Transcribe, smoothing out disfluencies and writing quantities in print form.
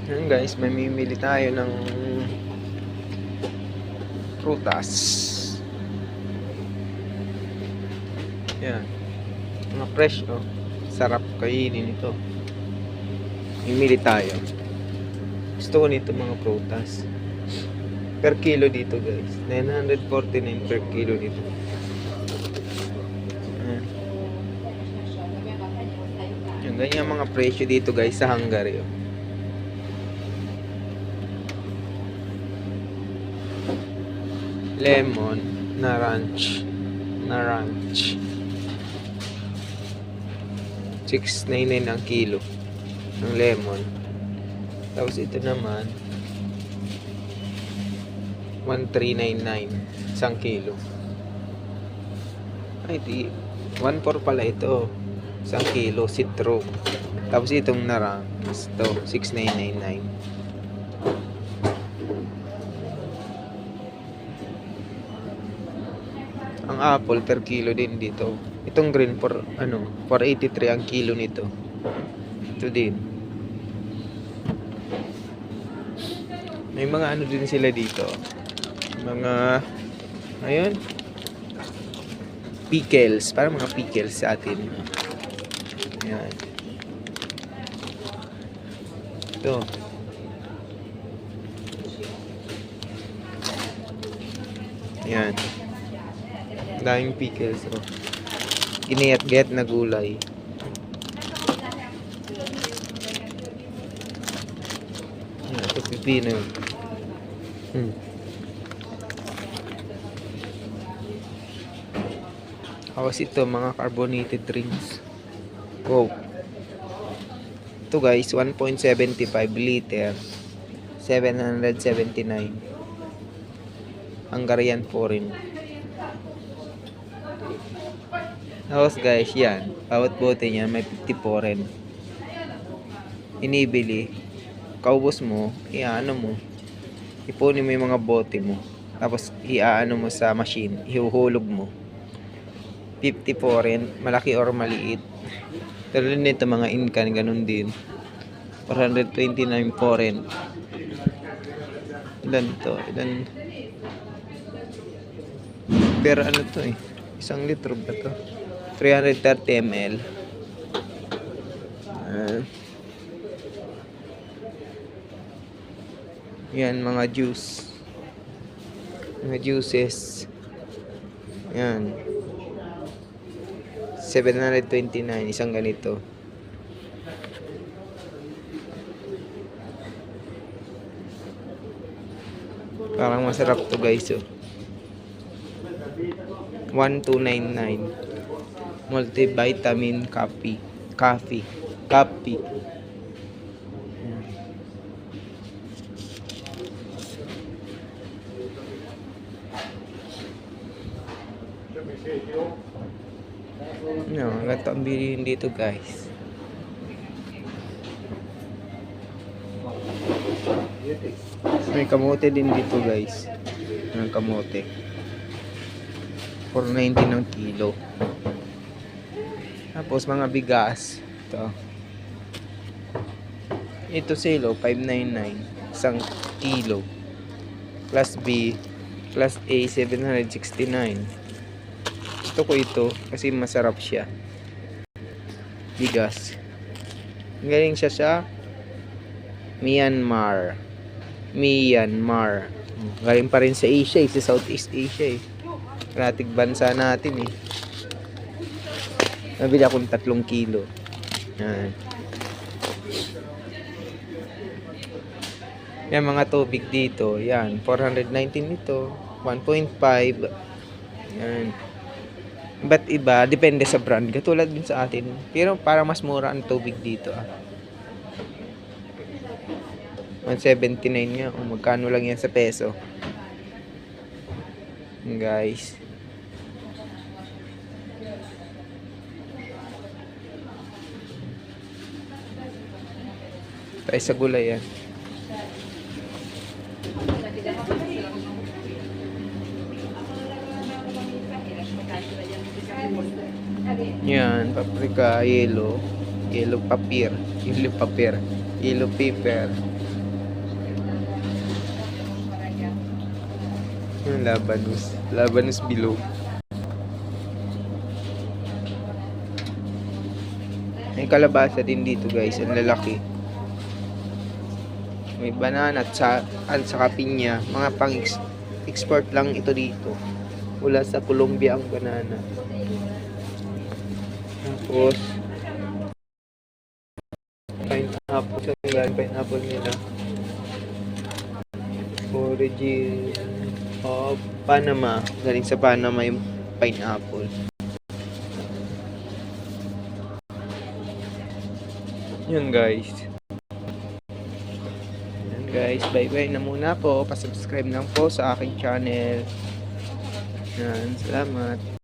Yan guys, mamimili tayo ng prutas. Yan. Mga fresh, oh. Sarap kainin ito. Mamimili tayo. Gusto ko nito mga prutas. Per kilo dito guys. 949 per kilo dito. Yan. Yan, ganyan mga presyo dito guys sa Hungary, oh. Lemon na ranch 6.99 ang kilo ng lemon. Tapos ito naman 1399 isang kilo. Ay di 1.4 pala ito isang kilo citro. Tapos itong naranch to 6.999. Ang apple per kilo din dito. Itong green for 483 ang kilo nito. Ito din. May mga ano din sila dito. Mga ayun. Pickles, para mga pickles sa atin. Ayan. Ito. Ayan. Daming pickles, oh. Ginayat-gayat na gulay. Ito pipino. Tapos ito mga carbonated drinks. Coke. Ito guys 1.75 liter 779. Hungarian foreign. Tapos guys, yan. Bawat bote niya may 54 rin. Inibili. Kaubos mo, iaano mo. Ipunin mo yung mga bote mo. Tapos iaano mo sa machine. Ihuhulog mo. 54 rin. Malaki or maliit. Pero nito mga incan, ganun din. 429 foreign. Ilan to? Ilan? Pero ano to eh? 1 litro ba to? 330 ml. Yan mga juice. Mga juices. Yan. 729 isang ganito. Parang masarap to guys, oh. 1299. Multivitamin coffee. No, ganito ang bilihin dito guys. May kamote din dito guys. Ang kamote 490 ng kilo. Tapos mga bigas. Ito silo 599 isang kilo. Class B, Class A 769. Gusto ko ito kasi masarap siya. Bigas. Galing siya sa Myanmar. Galing pa rin sa Asia, sa Southeast Asia eh. Karatig bansa natin eh. Nabili akong 3 kilo. Yan. Yan mga tubig dito. Yan. 419 ito. 1.5. Yan. Ba't iba? Depende sa brand. Katulad din sa atin. Pero para mas mura ang tubig dito. 179 nga. O magkano lang yan sa peso. Guys. Tayo sa gulay yan. Yan, paprika, yellow pepper, Yung labanus. Labanus bilog. May kalabasa din dito guys. Ang lalaki. May banana at saka pinya. Mga pang-export lang ito dito. Mula sa Colombia ang banana. Tapos pineapple. Saan galing pineapple nila? Origin of Panama. Galing sa Panama yung pineapple. Yun guys. Yun guys. Bye bye na muna po. Pasubscribe lang po sa aking channel. Yan. Salamat.